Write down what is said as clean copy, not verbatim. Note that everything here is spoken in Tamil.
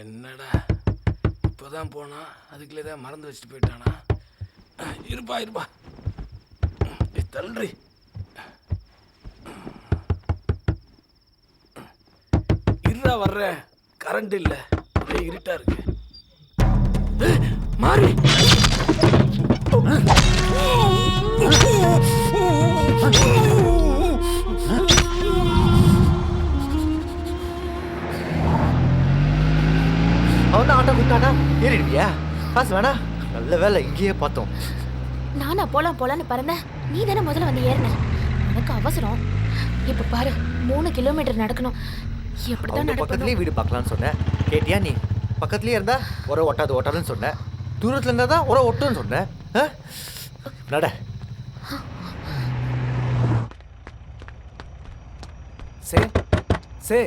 என்னடா இப்போதான் போனா, அதுக்குள்ளே தான் மறந்து வச்சுட்டு போயிட்டானா? இருப்பா இருப்பா, தள்ளுறி. இருடா வர்றேன். கரண்ட் இல்லை, ஒரே இருட்டா இருக்கு. மாறி அவன் ஆட்டோ கூப்பிட்டானா ஏறிடுவியா? காசு வேணா? நல்ல வேலை இங்கேயே பார்த்தோம். நானா போலான்னு பறந்தேன். நீ தானே முதல்ல வந்து ஏறின. எனக்கு அவசரம். இப்ப பாரு, 3 கிலோமீட்டர் நடக்கணும். எப்படிதான் அவங்க பக்கத்துலயே வீடு பார்க்கலான்னு சொன்னேன். கேட்டியா நீ? பக்கத்துலயே இருந்தா உர ஒட்டாதுன்னு சொன்னேன். தூரத்துல இருந்தா தான் உர ஒட்டுன்னு சொன்னேன். நட. சே